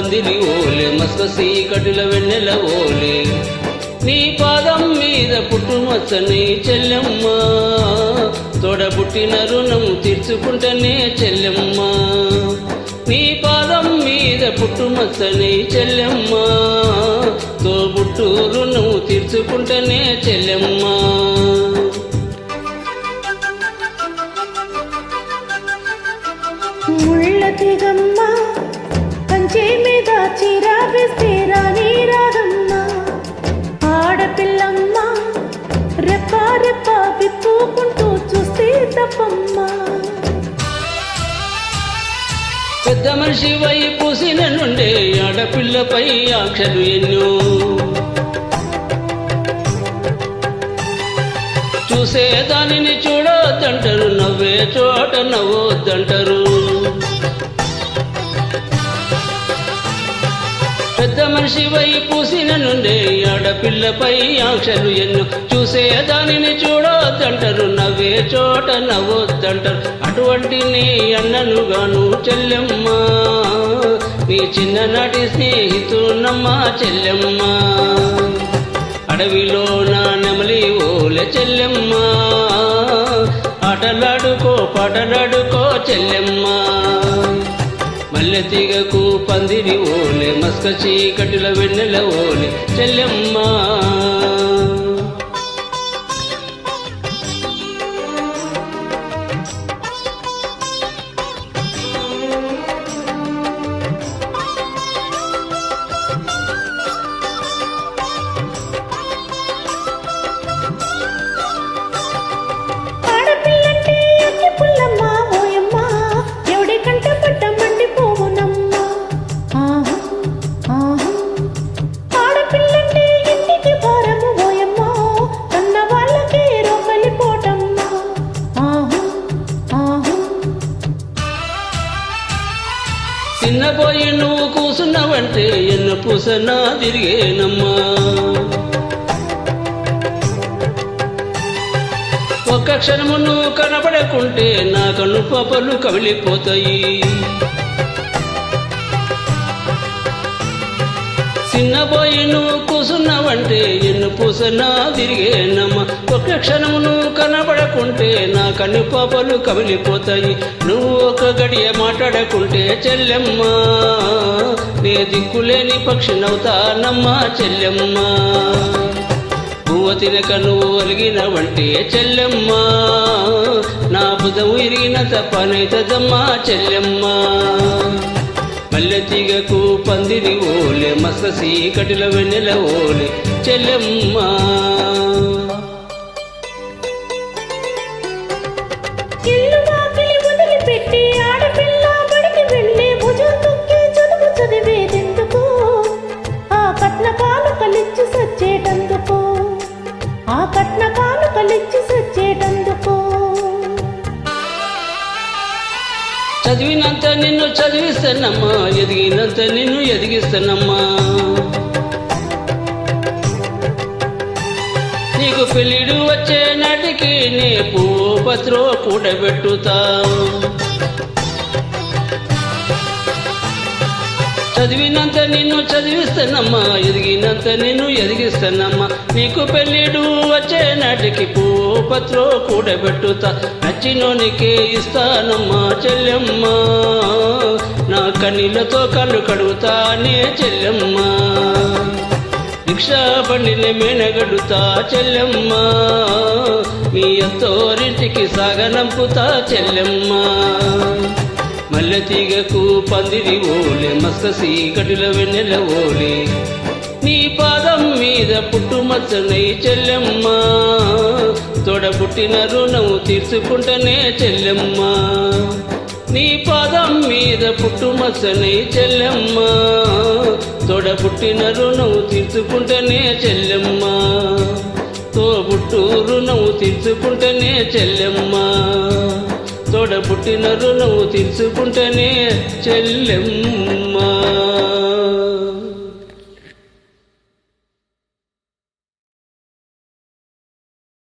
పందిరి ఓలే మస్కసి కటుల వెన్నెల ఓలే నీ పాదం మీద పుట్టుమచ్చని చెల్లెమ్మ తోడబుట్టిన రుణం తీర్చుకుంటనే చెల్లెమ్మ నీ పాదం మీద పుట్టుమచ్చని చెల్లెమ్మ తోబుట్టు రుణం తీర్చుకుంటనే చెల్లెమ్మ ముళ్ళతిగమ్మ కంచె మీద చీరా వేస్తే రాని రాదమ్మ ఆడపిల్లమ్మ రెప్ప రెప్ప విప్పుకుంటూ చూస్తే తప్పమ్మ పెద్ద మనిషి వై పూసిన నుండే ఆడపిల్లపై ఆక్షలు ఎన్నో చూసే దానిని చూడొద్దంటారు నవ్వే చోట నవ్వొద్దంటారు పెద్ద మనిషి వై పూసిన నుండే ఆడపిల్లపై ఆక్షలు ఎన్నో చూసే దానిని చూడొద్దంటారు నవ్వే చోట నవ్వొద్దంటారు అటువంటి నీ అన్నను గాను చెల్లెమ్మ నీ చిన్ననాటి స్నేహితున్నమ్మ చెల్లెమ్మ అడవిలో నా నెమలి ఓలే చెల్లెమ్మ ఆటలాడుకో పాటలాడుకో చెల్లెమ్మ మల్లెతీగకు పందిరి ఓలే మస్క చీకటిల వెన్నెల ఓలే చెల్లెమ్మ చిన్నపోయి నువ్వు కూసున్నావంటే ఎన్న పూసనా తిరిగేనమ్మా ఒక్క క్షణము నువ్వు కనబడకుంటే నా కన్ను పాపలు కవిలిపోతాయి చిన్నపోయి నువ్వు కూసున్నావంటే ఎన్ను పూసనా తిరిగేనమ్మా ఒక్క క్షణము నువ్వు కనబడకుంటే నా కన్ను పాపలు కవిలిపోతాయి నువ్వు ఒక గడియ మాట్లాడకుంటే చెల్లెమ్మ నే దిక్కులేని పక్షినవుతానమ్మా చెల్లెమ్మ పువ్వు తినక నువ్వు ఒలిగినవంటే చెల్లెమ్మ నా బుధము ఇరిగిన తప్పనైతదమ్మా చెల్లెమ్మ మల్లెతీగకు పందిరి ఓలే మస్క చీకటిల వెన్నెల ఓలే చెల్లెమ్మ ఇల్లు వాకిలి వదిలిపెట్టి ఆడపిల్ల బడికి వెళ్ళి భుజం తొక్కి చదువు చదివేదెందుకు ఆ కట్న కానుకలిచ్చి సచ్చేటందుకు ఆ కట్న కానుకలిచ్చి సచ్చేటందుకు చదివినంత నిన్ను చదివిస్తానమ్మా ఎదిగినంత నిన్ను ఎదిగిస్తానమ్మా నీకు పెళ్ళిడు వచ్చే నాటికి నీ పువ్వు పత్రో కూడబెట్టుతా చదివినంత నిన్ను చదివిస్తానమ్మా ఎదిగినంత నిన్ను ఎదిగిస్తానమ్మా నీకు పెళ్ళిడు వచ్చే నాటికి పువ్వు పత్రో కూడబెట్టుతా నచ్చినోనికే ఇస్తానమ్మా చెల్లెమ్మ నా కన్నీళ్లతో కళ్ళు కడుగుతానే చెల్లెమ్మ రిక్షా బండిని మేనగడుతా చెల్లెమ్మ మీ అత్తోరింటికి సాగనంపుతా చెల్లెమ్మ మల్లెతీగకు పందిరి ఓలే మస్క చీకటిల వెన్నెల ఓలే నీ పాదం మీద పుట్టుమచ్చనై చెల్లెమ్మ తోడబుట్టిన రుణం తీర్చుకుంటనే చెల్లెమ్మ నీ పాదం మీద పుట్టుమచ్చనై చెల్లెమ్మ తోడబుట్టిన రుణం తీర్చుకుంటనే చెల్లెమ్మ తోబుట్టు రుణం తీర్చుకుంటనే చెల్లెమ్మ తోడబుట్టిన రుణం తీర్చుకుంటనే చెల్లెమ్మ